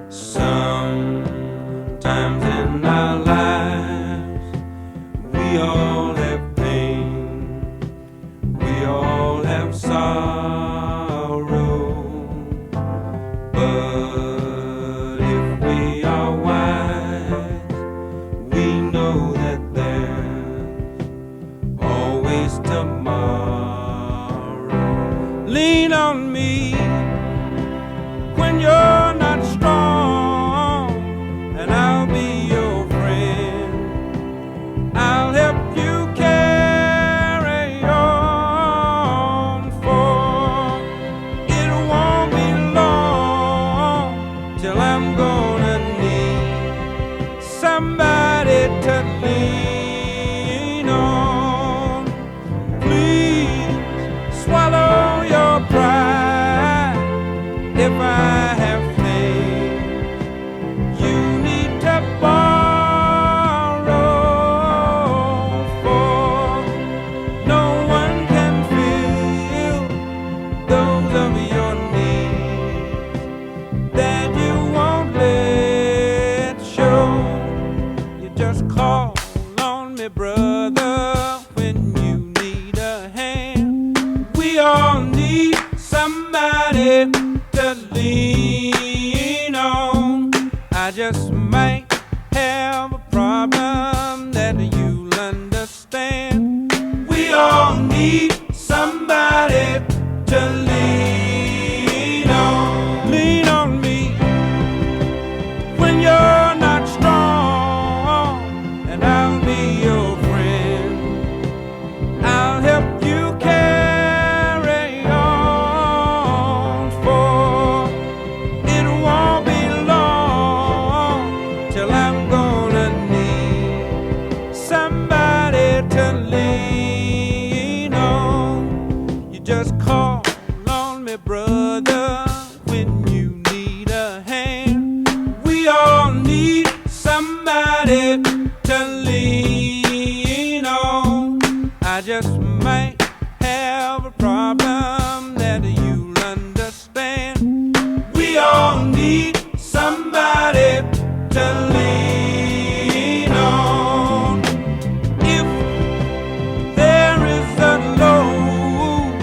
Sometimes in our lives we all have pain, we all have sorrow, but if we are wise, we know that there's always tomorrow. Lean on me when you're not strong, and I'll be your friend. I'll help you carry on, for it won't be long till I'm gonna need somebody to lean on. Please swallow your pride if I have things you need to borrow, for no one can fill those of your needs that you won't let show. You just call on me, brother, when you need a hand. We all need somebody to lean on. I just might have a problem that you'll understand. We all need somebody to lean on. Lean on me when you're not strong, and I'll be your friend. I'll help you carry on, for it won't be long till I'm gonna need somebody to lean on. You just call on me, brother, when you need a hand. We all need somebody to lean on. I just might have a problem that you'll understand. We all need somebody to lean on. If there is a load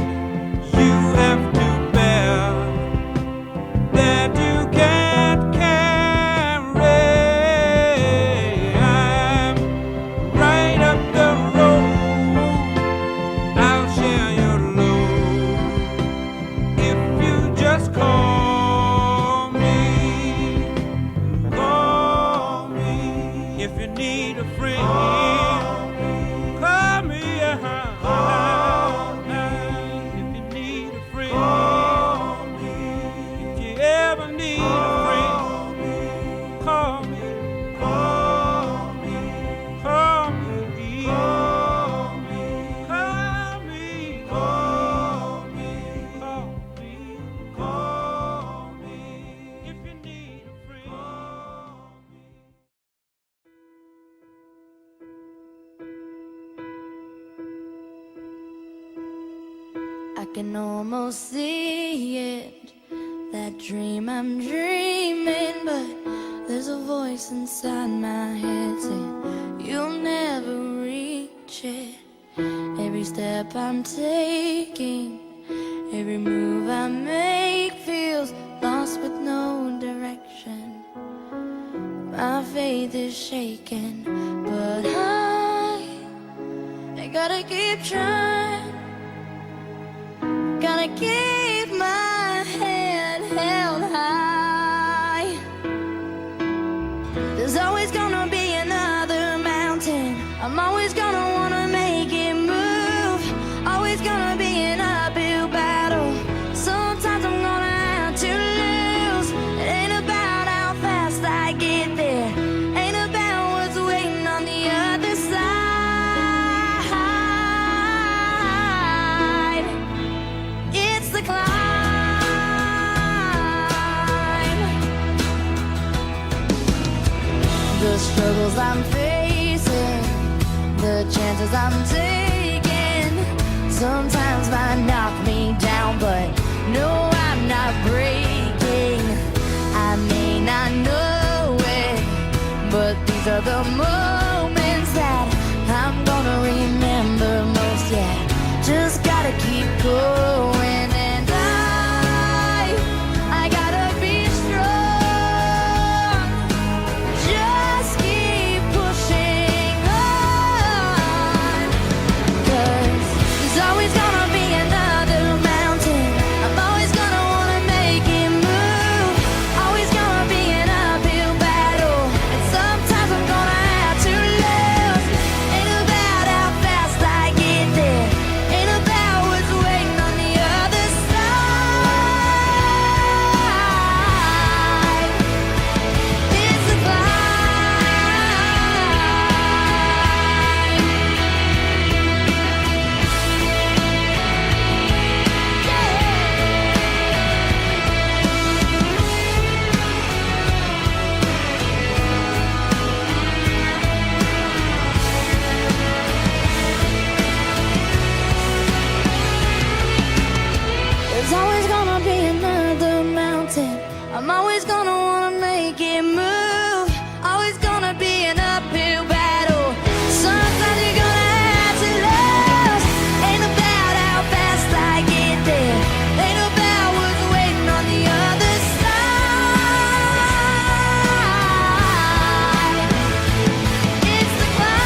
you have to bear that you can't carry, I'm right up the road. I'll share your load if you just call me. Call me if you need a friend. Call me, if you need a friend. If you ever need a friend, call me. Call me. Call me. Call me. Call me. Call me. Call me. Call me. If you need a friend. I can almost see it, that dream I'm dreaming, but there's a voice inside my head saying you'll never reach it. Every step I'm taking, every move I make feels lost with no direction. My faith is shaking, but I gotta keep trying. Gotta keep my head held high. There's always gonna be another mountain. I'm always gonna wanna make it move. Always gonna be an uphill battle. Sometimes I'm gonna have to lose. It ain't about how fast I get there, ain't about what's waiting on the other side. It's the climb. The struggles I'm facing, the chances I'm taking, sometimes might knock me down, but no, I'm not breaking. I may not are the moments that I'm gonna remember most. Yeah, just gotta keep going, and I gotta be strong. Just keep pushing on, 'cause there's always gonna be another mountain. I'm always gonna wanna make it move. Always gonna be an uphill battle, and sometimes I'm gonna have to lose. Ain't about how fast I get there, ain't about what's waiting on the other side. It's a There's always gonna be another mountain. I'm always gonna wanna make it move. Always gonna be an uphill battle. Sometimes you're gonna have to lose. Ain't about how fast I get there, ain't about what's waiting on the other side. It's the climb.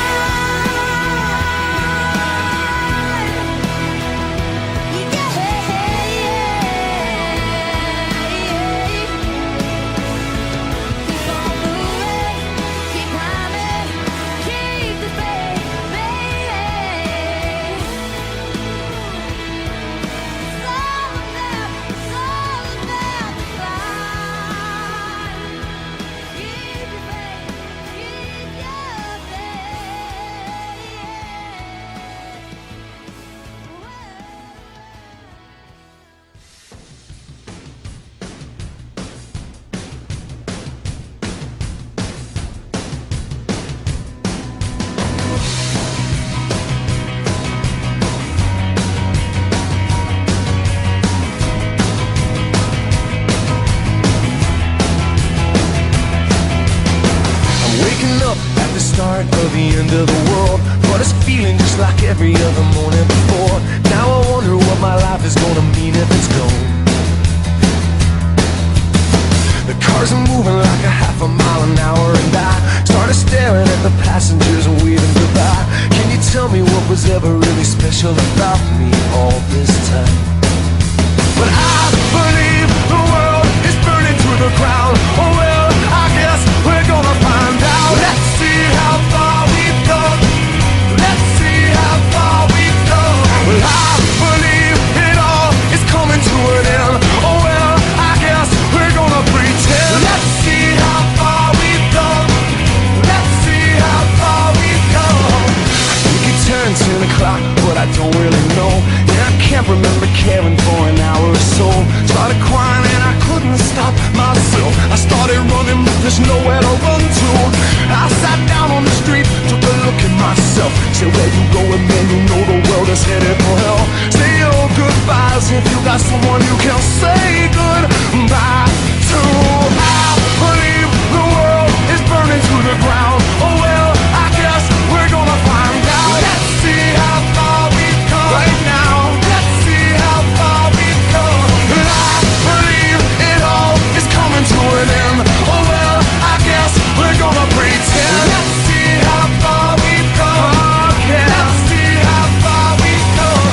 Yeah. Keep on moving, keep climbing, keep the faith, baby. It's all about the climb. Keep your faith, keep your I'm waking up at the start of the end of the world, but it's feeling just like every other morning before. Now I wonder what my life is gonna mean if it's gone. The cars are moving like a half a mile an hour, and I started staring at the passengers and waving goodbye. Can you tell me what was ever really special about me all this time? But I believe the world is burning to the ground. Oh well, I guess we're gonna find out. Let's see how far we've come. Let's see how far we've come. Well, I believe it all is coming to an end. Oh well, I guess we're gonna pretend. Let's see how far we've come. Let's see how far we've come. I think it turned 10 o'clock, but I don't really know. And I can't remember caring for an hour or so. Started crying and I couldn't stop myself. I started running, but there's nowhere to run to. I sat down on the street, took a look at myself. Said, where you going, man? You know the world is headed for hell. Say your goodbyes if you got someone you can say goodbye to. I believe the world is burning to the ground. Oh well, I guess we're gonna find out. Let's see how far we've come right now. Let's see how far we've come. I believe it all is coming to an end. Oh well, I guess we're gonna pretend. Let's see how far we've come. Yeah. Let's see how far we've come.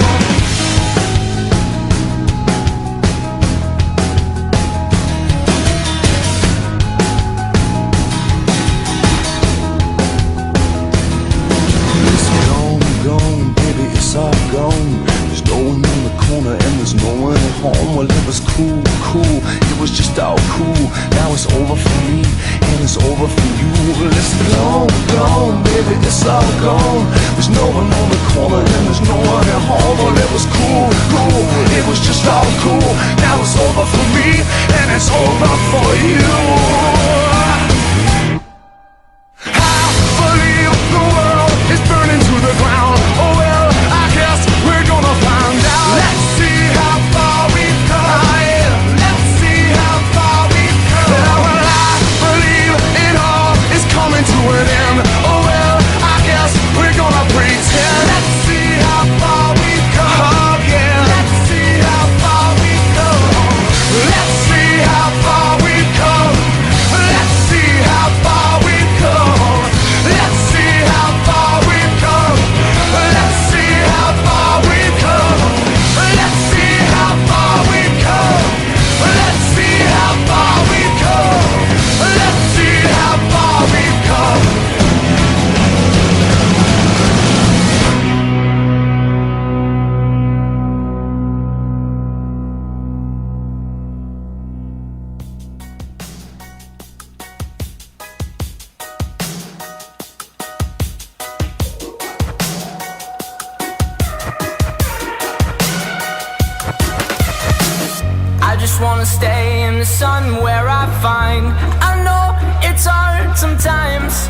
sun where I find. I know it's hard sometimes.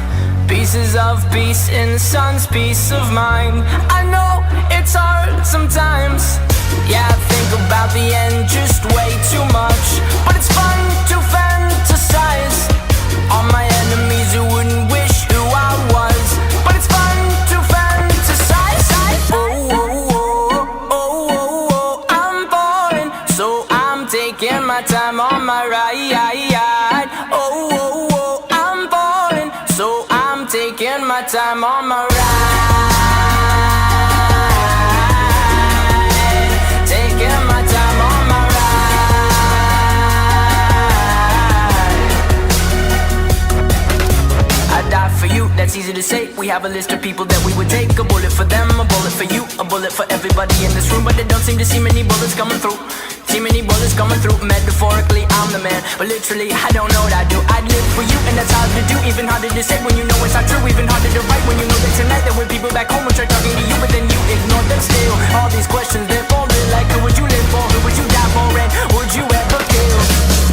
Pieces of peace in the sun's peace of mind. I know it's hard sometimes. Yeah, I think about the end just way too much, but it's fun to fantasize on my enemies who wouldn't wish who I was. But it's fun to fantasize. Oh, oh, oh, oh, oh, oh, I'm falling, so I'm taking my time on my ride. Oh, oh, oh, I'm falling, so I'm taking my time on my ride. Taking my time on my ride. I die for you, that's easy to say. We have a list of people that we would take. A bullet for them, a bullet for you, a bullet for everybody in this room. But they don't seem to see many bullets coming through. See many bullets coming through. Metaphorically, I'm the man, but literally, I don't know what I do. I'd live for you, and that's hard to do. Even harder to say when you know it's not true. Even harder to write when you know that tonight there were people back home who tried talking to you, but then you ignored them still. All these questions, they're falling like, who would you live for? Who would you die for? And would you ever kill?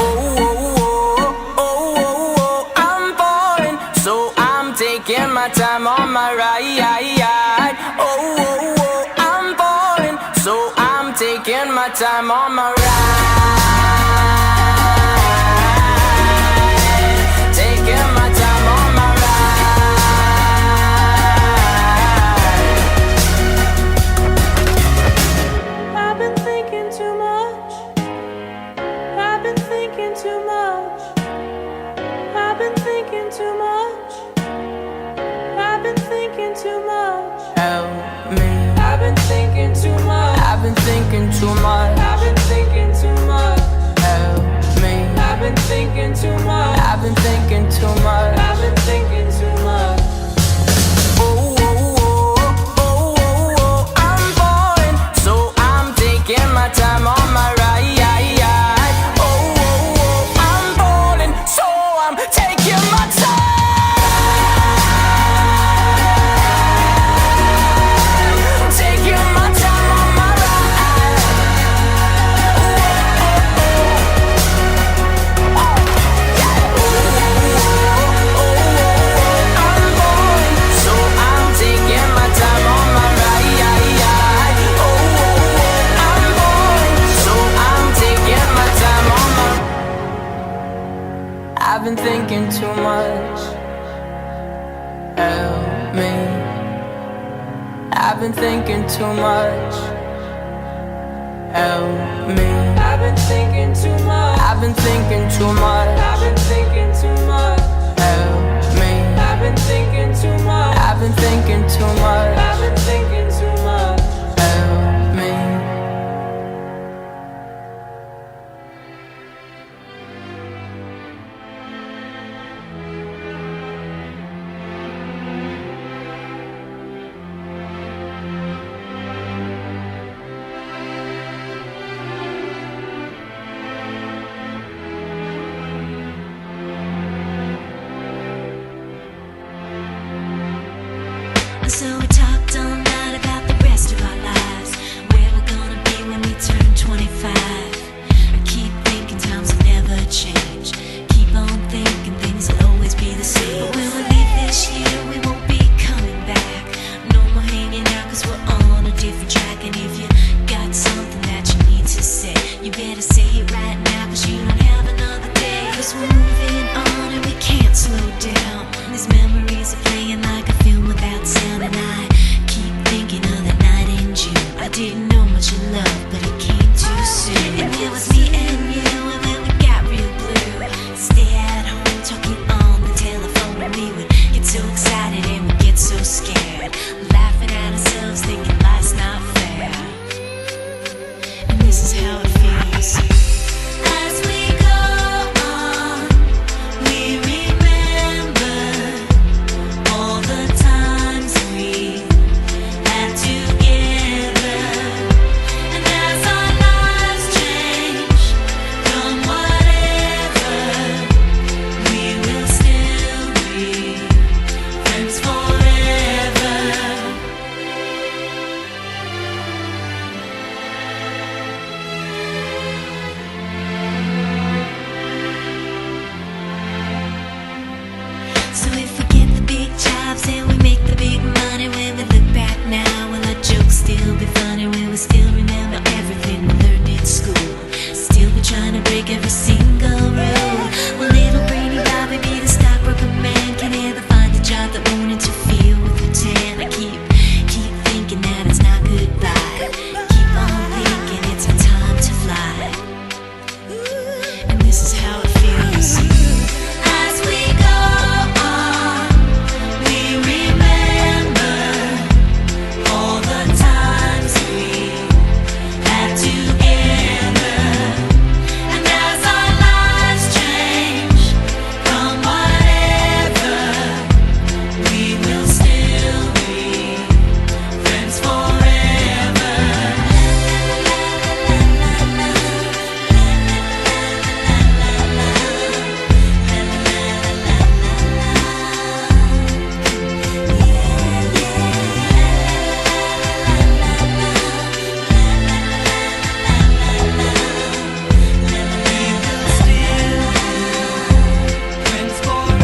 Oh, oh, oh, oh, oh, oh, I'm falling, so I'm taking my time on my ride. Oh, oh, oh, I'm falling, so I'm taking my time on my ride. Taking my time on my ride. I've been thinking too much. I've been thinking too much. I've been thinking too much. I've been thinking too much. Help me. I've been thinking too much. I've been thinking too much. I've been thinking too much. Help me. I've been thinking too much. I've been thinking too much. I've been thinking too much. Oh, oh, oh, oh, oh, oh, I'm falling, so I'm taking my time on my ride. Oh, oh, oh, I'm falling, so I'm taking my time. Taking my time on my ride. Oh, oh, oh, oh, yeah. Oh, oh, oh, I'm falling, so I'm taking my time on my ride. Oh, oh, oh, I'm falling, so I'm taking my time on my. I've been thinking too much. Help me. I've been thinking too much. Help me. I've been thinking too much. I've been thinking too much. I've been thinking too much. Help me. I've been thinking too much. I've been thinking too much. I've been thinking too much. Help me. still remember everything we learned in school. Still be trying to break every single rule. Well, little brainy Bobby be the stockbroker man, can ever find a job that won't interfere with your tan. I keep thinking that it's not goodbye. Keep on thinking it's our time to fly. And this is how it feels. As we go on, we remember all the times we had together. And as our lives change from whatever, we will still be friends forever. Friends forever.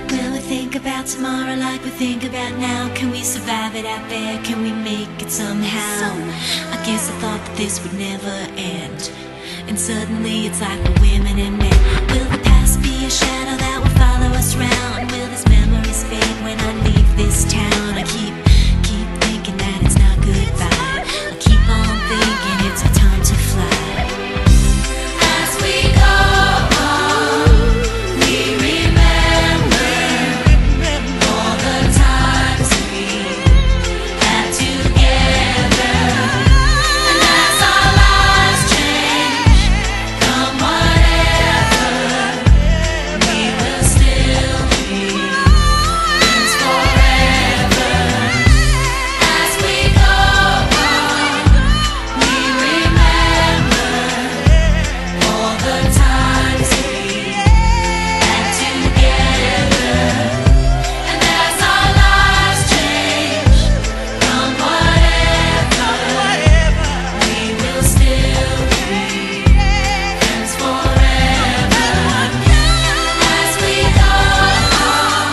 Will we think about tomorrow like we think about now? Can we survive it out there? Can we make it somehow? I guess I thought that this would never end, and suddenly it's like we're women and men. Will the past be a shadow that will follow us round? Will these memories fade when I leave this town? I keep thinking that it's not goodbye. I keep on thinking it's our time to fly. As we go on, we remember all the times we had together. And as our lives change from whatever, we will still be friends forever. As we go on, we remember all the times we had together. And as our lives change from whatever, we will still be friends forever. As we go on,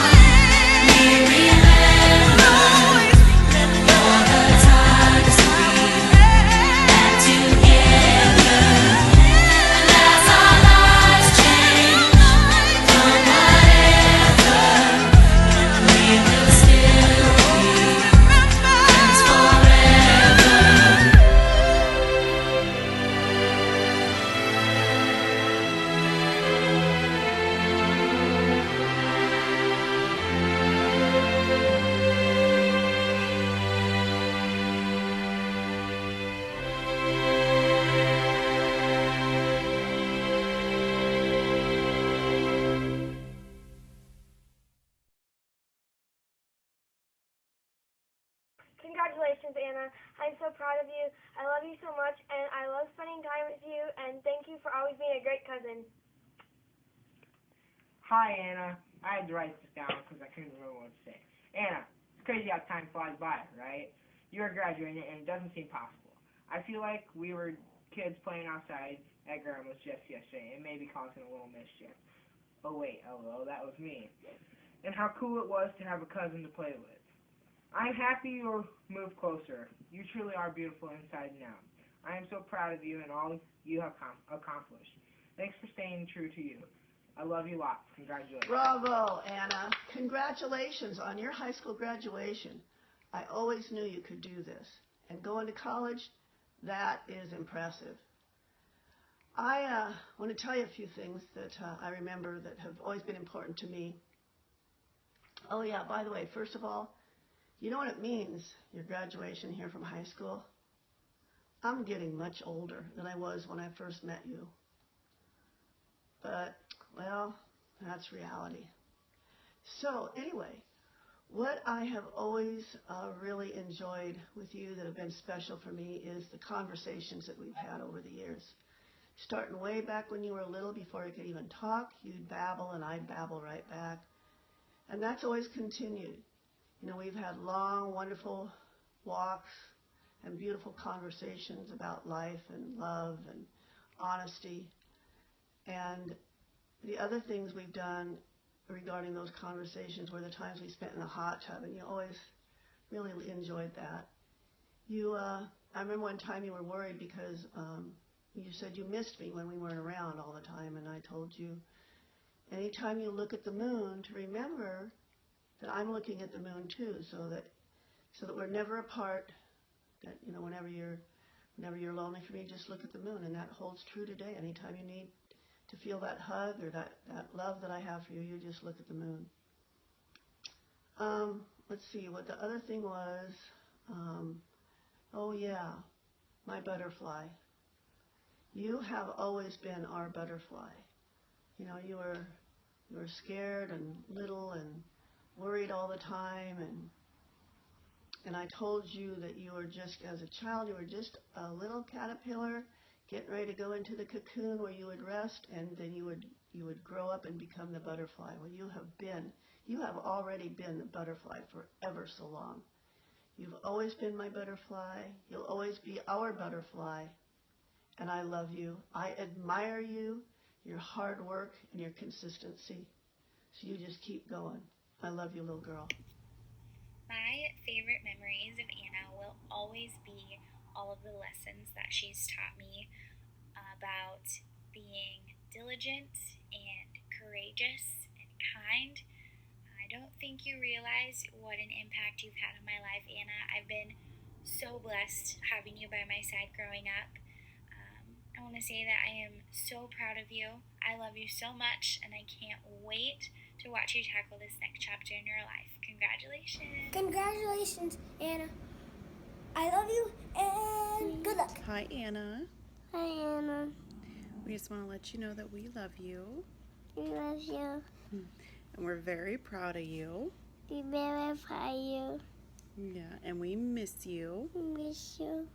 we remember all the times we had together. And as our lives change from whatever, we will still be friends forever. Congratulations, Anna. I'm so proud of you. I love you so much, and I love spending time with you, and thank you for always being a great cousin. Hi, Anna. I had to write this down because I couldn't remember what to say. Anna, it's crazy how time flies by, right? You are graduating, and it doesn't seem possible. I feel like we were kids playing outside at Grandma's just yesterday, and maybe causing a little mischief. Oh, wait, LOL, that was me. And how cool it was to have a cousin to play with. I'm happy you moved closer. You truly are beautiful inside and out. I am so proud of you and all you have accomplished. Thanks for staying true to you. I love you lots. Congratulations. Bravo, Anna. Congratulations on your high school graduation. I always knew you could do this. And going to college, that is impressive. I want to tell you a few things that I remember that have always been important to me. Oh, yeah, by the way, first of all, you know what it means, your graduation here from high school? I'm getting much older than I was when I first met you. But, well, that's reality. So, anyway, What I have always really enjoyed with you that have been special for me is the conversations that we've had over the years. Starting way back when you were little, before you could even talk, you'd babble and I'd babble right back. And that's always continued. You know, we've had long, wonderful walks and beautiful conversations about life and love and honesty. And the other things we've done regarding those conversations were the times we spent in the hot tub, and you always really enjoyed that. I remember one time you were worried because you said you missed me when we weren't around all the time, and I told you, anytime you look at the moon, to remember that I'm looking at the moon too, so that we're never apart. That, you know, whenever you're lonely for me, just look at the moon, and that holds true today. Anytime you need to feel that hug or that love that I have for you, you just look at the moon. Let's see what the other thing was. Oh yeah, my butterfly. You have always been our butterfly. You know, you were scared and little and worried all the time, and I told you that you were just, as a child, you were just a little caterpillar getting ready to go into the cocoon where you would rest, and then you would grow up and become the butterfly. Well, you have already been the butterfly for ever so long. You've always been my butterfly. You'll always be our butterfly, and I love you. I admire you, your hard work, and your consistency. So you just keep going. I love you, little girl. My favorite memories of Anna will always be all of the lessons that she's taught me about being diligent and courageous and kind. I don't think you realize what an impact you've had on my life, Anna. I've been so blessed having you by my side growing up. I want to say that I am so proud of you. I love you so much, and I can't wait to watch you tackle this next chapter in your life. Congratulations. Congratulations, Anna. I love you, and good luck. Hi, Anna. Hi, Anna. We just want to let you know that we love you. We love you. And we're very proud of you. We very proud of you. Yeah, and we miss you. We miss you.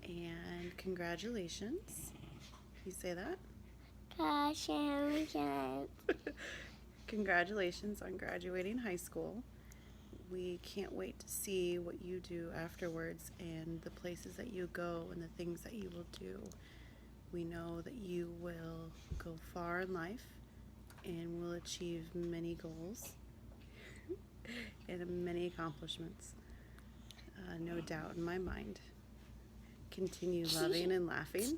And congratulations. You say that? Congratulations. Congratulations on graduating high school. We can't wait to see what you do afterwards and the places that you go and the things that you will do. We know that you will go far in life and will achieve many goals and many accomplishments. No doubt in my mind. Continue loving and laughing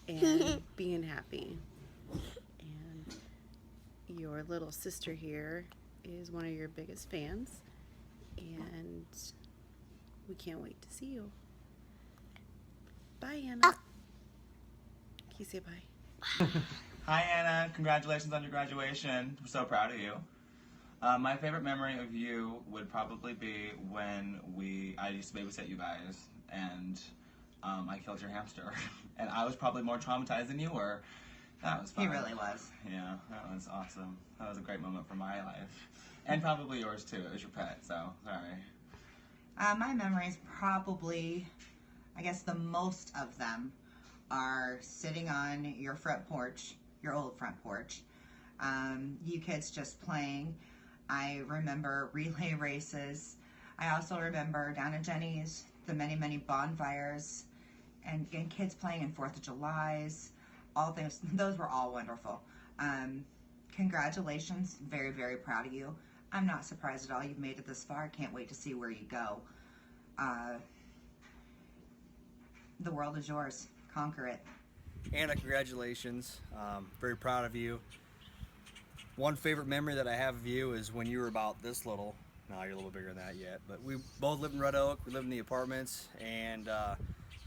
and being happy. And your little sister here is one of your biggest fans, and we can't wait to see you. Bye, Anna. Can you say bye? Hi, Anna. Congratulations on your graduation. I'm so proud of you. My favorite memory of you would probably be when I used to babysit you guys, and I killed your hamster. And I was probably more traumatized than you were. That was fun. He really was. Yeah, that was awesome. That was a great moment for my life. And probably yours too. It was your pet, so sorry. My memories probably, I guess the most of them are sitting on your front porch, your old front porch. You kids just playing. I remember relay races. I also remember down at Jenny's, the many, many bonfires, and kids playing in 4th of July's. All things, those were all wonderful. Congratulations. Very, very proud of you. I'm not surprised at all you've made it this far. Can't wait to see where you go. The world is yours. Conquer it. Anna, congratulations. Very proud of you. One favorite memory that I have of you is when you were about this little. No, you're a little bigger than that yet. But we both lived in Red Oak. We lived in the apartments, and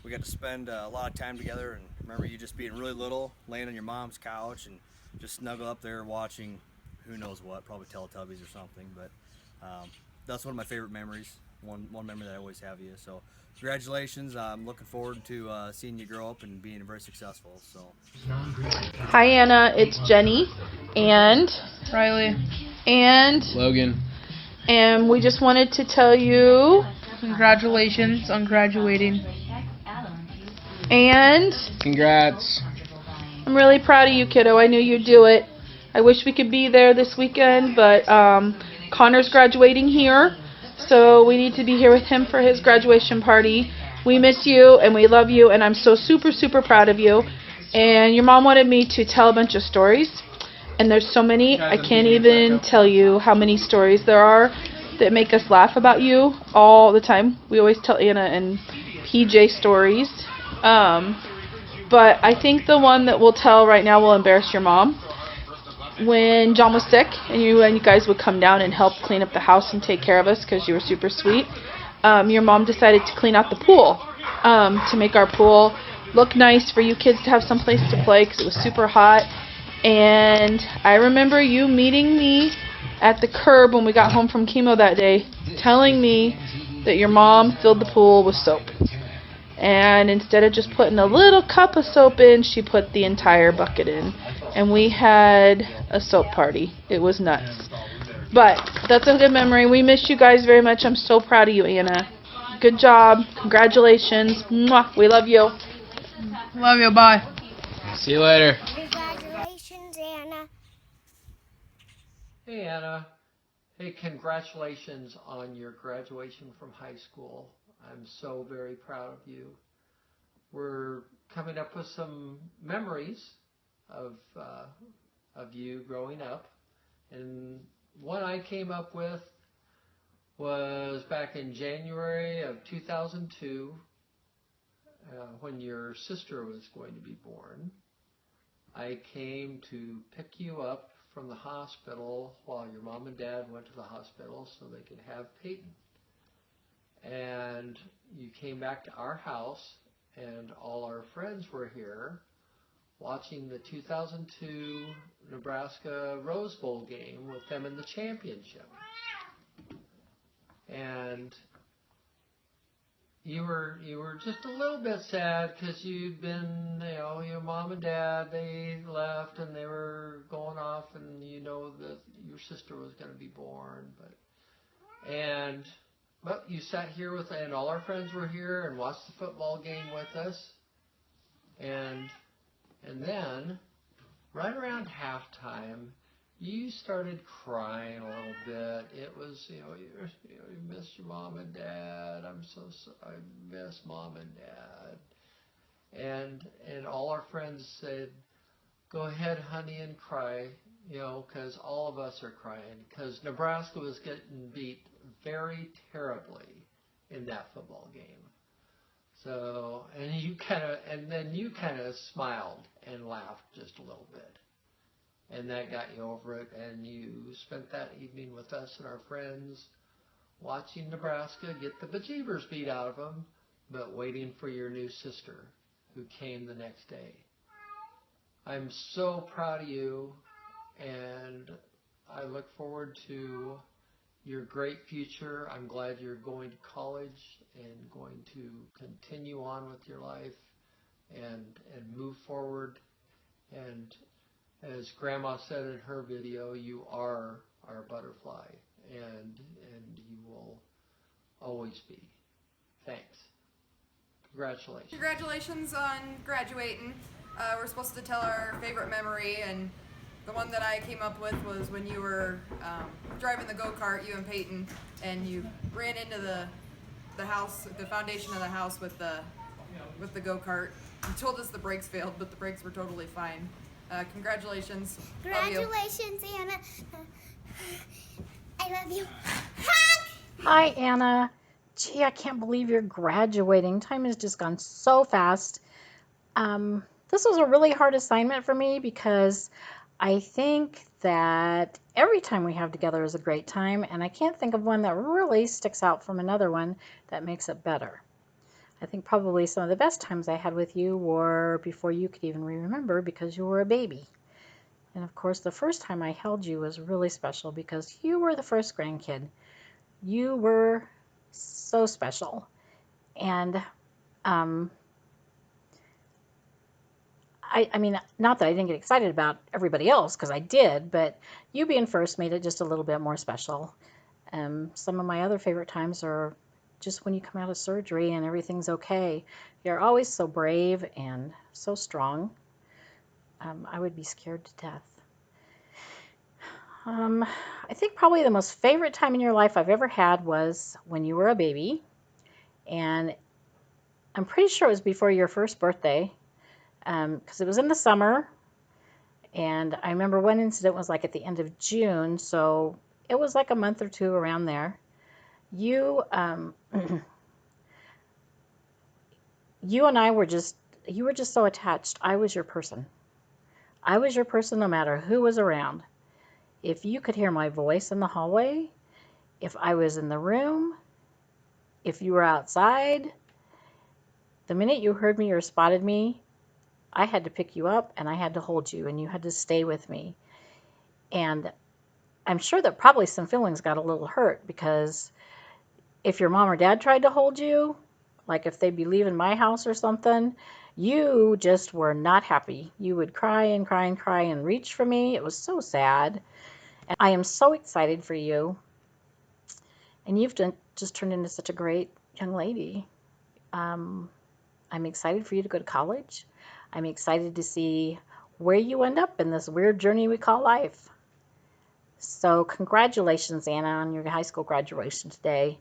we got to spend a lot of time together. And remember you just being really little, laying on your mom's couch and just snuggle up there watching who knows what, probably Teletubbies or something. But that's one of my favorite memories. One memory that I always have of you. So congratulations. I'm looking forward to seeing you grow up and being very successful. So. Hi, Anna. It's Jenny and Riley and Logan. And we just wanted to tell you congratulations on graduating. And congrats. I'm really proud of you, kiddo. I knew you'd do it. I wish we could be there this weekend, but Connor's graduating here, so we need to be here with him for his graduation party. We miss you, and we love you, and I'm so super, super proud of you. And your mom wanted me to tell a bunch of stories, and there's so many, I can't even tell you how many stories there are that make us laugh about you all the time. We always tell Anna and PJ stories. But I think the one that we'll tell right now will embarrass your mom. When John was sick and you guys would come down and help clean up the house and take care of us because you were super sweet, your mom decided to clean out the pool to make our pool look nice for you kids to have some place to play because it was super hot. And I remember you meeting me at the curb when we got home from chemo that day, telling me that your mom filled the pool with soap. And instead of just putting a little cup of soap in, she put the entire bucket in. And we had a soap party. It was nuts. But that's a good memory. We miss you guys very much. I'm so proud of you, Anna. Good job. Congratulations. Mwah. We love you. Love you. Bye. See you later. Congratulations, Anna. Hey, Anna. Hey, congratulations on your graduation from high school. I'm so very proud of you. We're coming up with some memories of you growing up. And one I came up with was back in January of 2002 when your sister was going to be born. I came to pick you up from the hospital while your mom and dad went to the hospital so they could have Peyton. And you came back to our house, and all our friends were here watching the 2002 Nebraska Rose Bowl game with them in the championship. And you were just a little bit sad because you'd been, your mom and dad, they left and they were going off, and you know that your sister was going to be born. But you sat here and all our friends were here and watched the football game with us. And then, right around halftime, you started crying a little bit. It was, you miss your mom and dad. I miss mom and dad. And all our friends said, go ahead, honey, and cry, because all of us are crying, because Nebraska was getting beat very terribly in that football game. So, and then you kind of smiled and laughed just a little bit. And that got you over it, and you spent that evening with us and our friends watching Nebraska get the bejeebers beat out of them, but waiting for your new sister who came the next day. I'm so proud of you, and I look forward to your great future. I'm glad you're going to college and going to continue on with your life and move forward. And as Grandma said in her video, you are our butterfly, and you will always be. Thanks. Congratulations. Congratulations on graduating. We're supposed to tell our favorite memory, and the one that I came up with was when you were driving the go-kart, you and Peyton, and you ran into the house, the foundation of the house with the go-kart. You told us the brakes failed, but the brakes were totally fine. Congratulations. Congratulations, Anna. I love you. Hi, Anna. Gee, I can't believe you're graduating. Time has just gone so fast. This was a really hard assignment for me because I think that every time we have together is a great time, and I can't think of one that really sticks out from another one that makes it better. I think probably some of the best times I had with you were before you could even remember because you were a baby. And of course, the first time I held you was really special because you were the first grandkid. You were so special. And I mean, not that I didn't get excited about everybody else, because I did, but you being first made it just a little bit more special. Some of my other favorite times are just when you come out of surgery and everything's okay. You're always so brave and so strong. I would be scared to death. I think probably the most favorite time in your life I've ever had was when you were a baby. And I'm pretty sure it was before your first birthday, because it was in the summer. And I remember one incident was like at the end of June, so it was like a month or two around there. You, you and I were just, you were just so attached. I was your person. I was your person no matter who was around. If you could hear my voice in the hallway, if I was in the room, if you were outside, the minute you heard me or spotted me, I had to pick you up and I had to hold you and you had to stay with me. And I'm sure that probably some feelings got a little hurt, because if your mom or dad tried to hold you, like if they'd be leaving my house or something, you just were not happy. You would cry and cry and cry and reach for me. It was so sad. And I am so excited for you. And you've just turned into such a great young lady. I'm excited for you to go to college. I'm excited to see where you end up in this weird journey we call life. So congratulations, Anna, on your high school graduation today.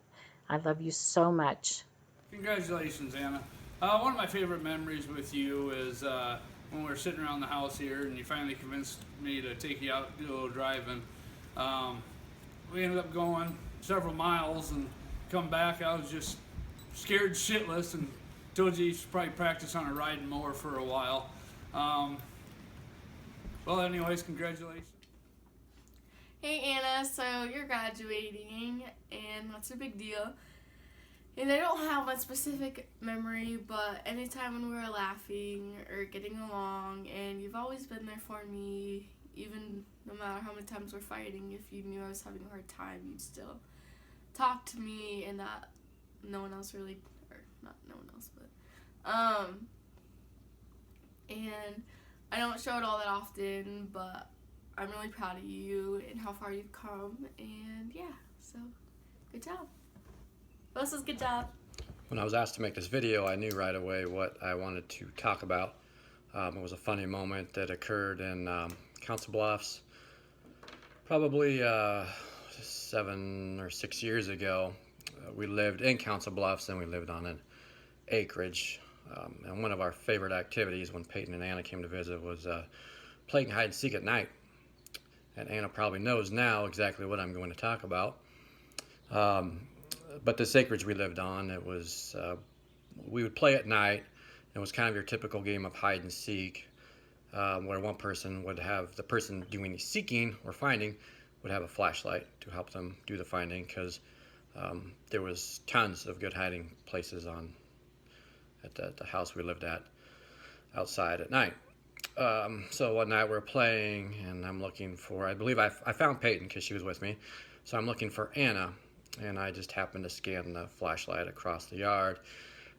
I love you so much. Congratulations, Anna. One of my favorite memories with you is when we were sitting around the house here and you finally convinced me to take you out, do a little driving. We ended up going several miles and come back. I was just scared shitless and told you should probably practice on a riding mower for a while. Well, anyways, congratulations. Hey Anna, so you're graduating and that's a big deal. And I don't have one specific memory, but anytime when we were laughing or getting along, and you've always been there for me, even no matter how many times we're fighting. If you knew I was having a hard time, you'd still talk to me, and that no one else really, or not no one else, but and I don't show it all that often, but I'm really proud of you and how far you've come, and yeah, so good job. This is good job. When I was asked to make this video, I knew right away what I wanted to talk about. It was a funny moment that occurred in Council Bluffs probably 7 or 6 years ago. We lived in Council Bluffs and we lived on an acreage. And one of our favorite activities when Peyton and Anna came to visit was playing hide and seek at night. And Anna probably knows now exactly what I'm going to talk about. But this acreage we lived on, it was, we would play at night. It was kind of your typical game of hide and seek, where one person would have, the person doing the seeking or finding would have a flashlight to help them do the finding, because there was tons of good hiding places at the house we lived at outside at night. So one night we're playing and I'm looking for, I believe I found Peyton because she was with me. So I'm looking for Anna, and I just happened to scan the flashlight across the yard.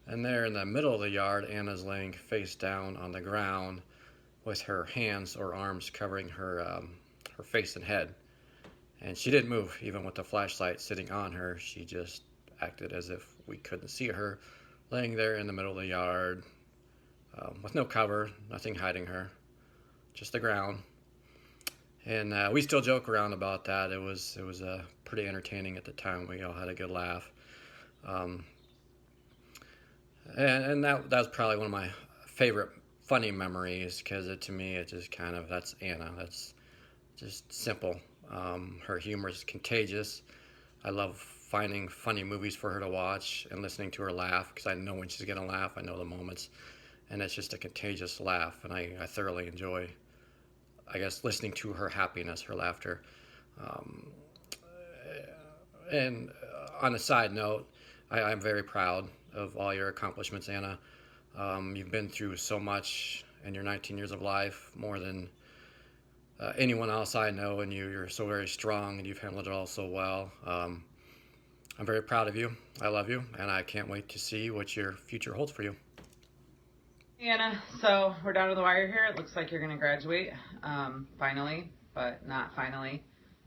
And there in the middle of the yard, Anna's laying face down on the ground with her hands or arms covering her face and head. And she didn't move, even with the flashlight sitting on her. She just acted as if we couldn't see her, laying there in the middle of the yard with no cover, nothing hiding her, just the ground. And we still joke around about that. It was pretty entertaining at the time. We all had a good laugh. And that was probably one of my favorite funny memories, because to me it just kind of, that's Anna. That's just simple. Her humor is contagious. I love finding funny movies for her to watch and listening to her laugh, because I know when she's gonna laugh. I know the moments, and it's just a contagious laugh, and I thoroughly enjoy, I guess, listening to her happiness, her laughter. And on a side note, I'm very proud of all your accomplishments, Anna. You've been through so much in your 19 years of life, more than anyone else I know, and you're so very strong, and you've handled it all so well. I'm very proud of you. I love you, and I can't wait to see what your future holds for you. Anna, so we're down to the wire here. It looks like you're going to graduate, finally, but not finally.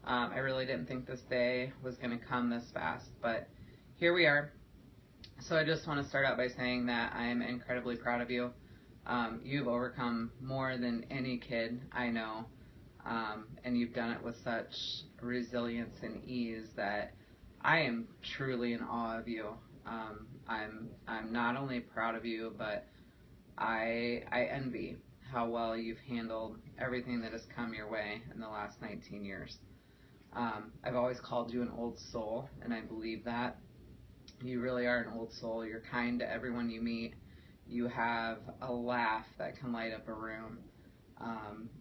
I really didn't think this day was going to come this fast, but here we are. So I just want to start out by saying that I am incredibly proud of you. You've overcome more than any kid I know, and you've done it with such resilience and ease that I am truly in awe of you. I'm not only proud of you, but I envy how well you've handled everything that has come your way in the last 19 years. I've always called you an old soul, and I believe that. You really are an old soul. You're kind to everyone you meet. You have a laugh that can light up a room.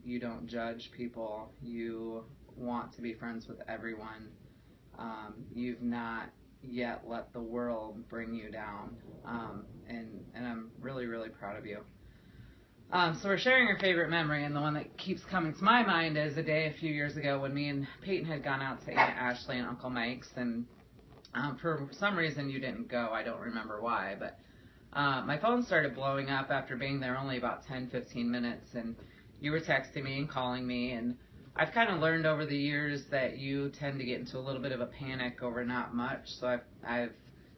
You don't judge people. You want to be friends with everyone. You've not yet let the world bring you down. And I'm really, really proud of you. So we're sharing our favorite memory, and the one that keeps coming to my mind is a day a few years ago when me and Peyton had gone out to Aunt Ashley and Uncle Mike's, and for some reason you didn't go. I don't remember why, but my phone started blowing up after being there only about 10-15 minutes, and you were texting me and calling me, and I've kind of learned over the years that you tend to get into a little bit of a panic over not much, so I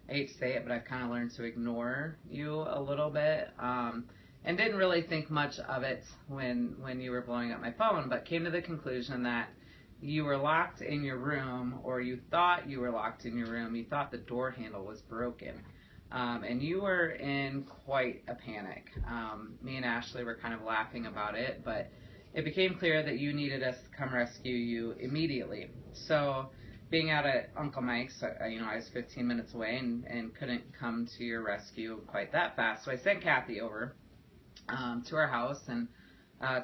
hate to say it, but I've kind of learned to ignore you a little bit, and didn't really think much of it when you were blowing up my phone, but came to the conclusion that you were locked in your room, or you thought you were locked in your room. You thought the door handle was broken, and you were in quite a panic. Me and Ashley were kind of laughing about it, but it became clear that you needed us to come rescue you immediately. So being out at Uncle Mike's, I was 15 minutes away and couldn't come to your rescue quite that fast. So I sent Kathy over to our house and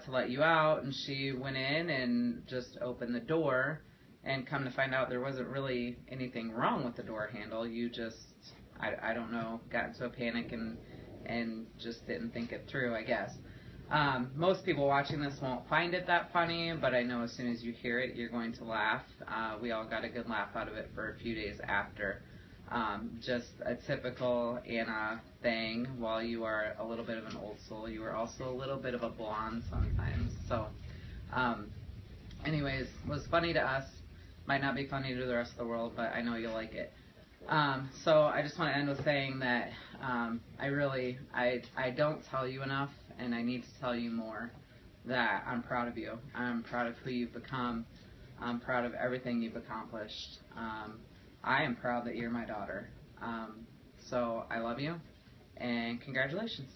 to let you out, and she went in and just opened the door, and come to find out there wasn't really anything wrong with the door handle. You just, I don't know, got into a panic and just didn't think it through, I guess. Most people watching this won't find it that funny, but I know as soon as you hear it, you're going to laugh. We all got a good laugh out of it for a few days after. Just a typical Anna thing. While you are a little bit of an old soul, you are also a little bit of a blonde sometimes. So, anyways, was funny to us. Might not be funny to the rest of the world, but I know you'll like it. So I just want to end with saying that I don't tell you enough, and I need to tell you more, that I'm proud of you. I'm proud of who you've become. I'm proud of everything you've accomplished. I am proud that you're my daughter. So I love you, and congratulations.